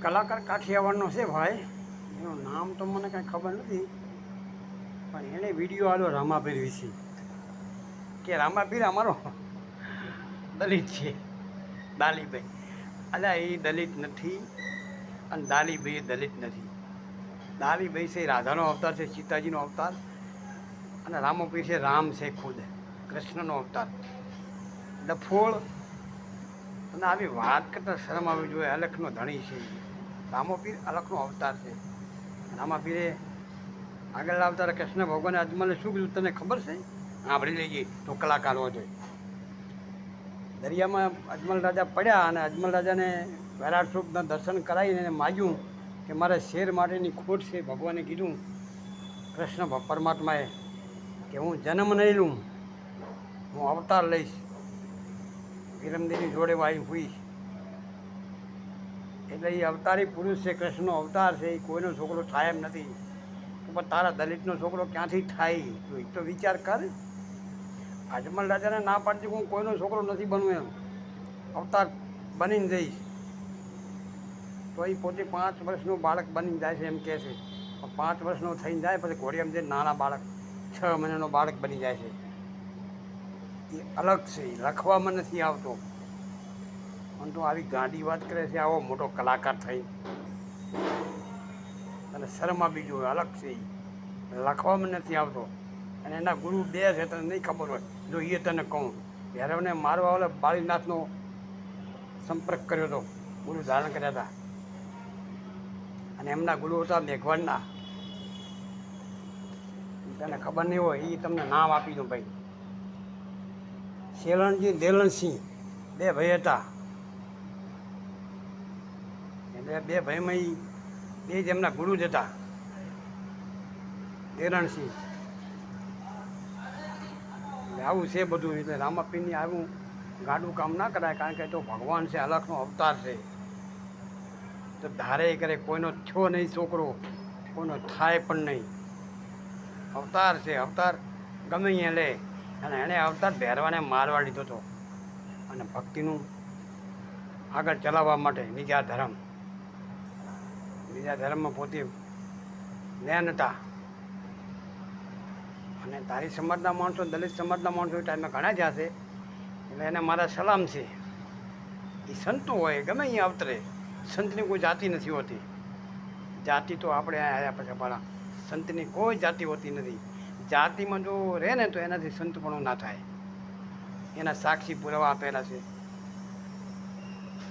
કલાકાર કાઠિયાવાડનો છે ભાઈ, એનું નામ તો મને કાંઈ ખબર નથી, પણ એણે વિડીયો આવ્યો રામાપીર વિશે કે રામાપીર અમારો દલિત છે, દાલીભાઈ. અલ્યા એ દલિત નથી અને દાલીભાઈ એ દલિત નથી. દાલીભાઈ છે રાધાનો અવતાર છે, સીતાજીનો અવતાર, અને રામાપીર છે રામ છે, ખુદ કૃષ્ણનો અવતાર. ડફોળ અને આવી વાત કરતાં શરમ આવવી જોઈએ. અલખનો ધણી છે રામાપીર, અલખનો અવતાર છે. રામાપીરે આગળ અવતાર કૃષ્ણ ભગવાને અજમલને શું કીધું તને ખબર છે? સાંભળી લેજે તો કલાકાર હોય તો. દરિયામાં અજમલ રાજા પડ્યા અને અજમલ રાજાને વૈરાટ સ્વરૂપના દર્શન કરાવીને એને માગ્યું કે મારે શેર માટેની ખોટ છે. ભગવાને કીધું કૃષ્ણ પરમાત્માએ કે હું જન્મ નહીં લઉં, હું અવતાર લઈશ, વિરમદેવી જોડે આવી હોઈશ. એટલે એ અવતારી પુરુષ છે, કૃષ્ણનો અવતાર છે, એ કોઈનો છોકરો થાય એમ નથી. પણ તારા દલિતનો છોકરો ક્યાંથી થાય? તો એ તો વિચાર કર. અજમલ રાજાને ના પાડતી હું કોઈનો છોકરો નથી બનવું, એમ અવતાર બનીને જઈશ. તો એ પોતે 5 વર્ષનું બાળક બનીને જાય છે એમ કહે છે. પણ 5 વર્ષનો થઈને જાય પછી ઘોડિયામાં જઈને નાના બાળક 6 મહિનાનો બાળક બની જાય છે. એ અલગ છે, લખવામાં નથી આવતો. પણ તો આવી ગાંડી વાત કરે છે આવો મોટો કલાકાર થઈ, અને શર્મા બીજું અલગ છે, લખવામાં નથી આવતો. અને એના ગુરુ 2 છે, તને નહીં ખબર હોય. જો એ તને કહું, ભૈરવને મારવા વાળા બાળીનાથનો સંપર્ક કર્યો હતો, ગુરુ ધારણ કર્યા હતા. અને એમના ગુરુ હતા મેઘવાડના. તને ખબર નહીં હોય એ તમને નામ આપી દઉં ભાઈ. શેલણજી દેલણસિંહ 2 ભાઈ હતા. એટલે 2 ભાઈમાં 2 જ એમના ગુરુ જ હતા. દેલણસિંહ. એટલે આવું છે બધું. એટલે રામાપીરની આવું ગાડું કામ ના કરાય, કારણ કે તો ભગવાન છે, અલખનો અવતાર છે. તો ધારે કરે કોઈનો થયો નહીં છોકરો, કોઈનો થાય પણ નહીં. અવતાર છે, અવતાર ગમે અહીંયા લે. અને એણે અવતાર ભેરવાને મારવા લીધો હતો, અને ભક્તિનું આગળ ચલાવવા માટે બીજા ધર્મમાં પોતે જ્ઞાન હતા. અને તારી સમાજના માણસો, દલિત સમાજના માણસો એ ટાઈમમાં ઘણા જ હશે. એટલે એને મારા સલામ છે. એ સંતો હોય ગમે અહીંયા અવતરે, સંતની કોઈ જાતિ નથી હોતી. જાતિ તો આપણે આવ્યા પછી પણ સંતની કોઈ જાતિ હોતી નથી. જાતિમાં જો રહે ને તો એનાથી સંતપણું ના થાય. એના સાક્ષી પુરાવા આપેલા છે.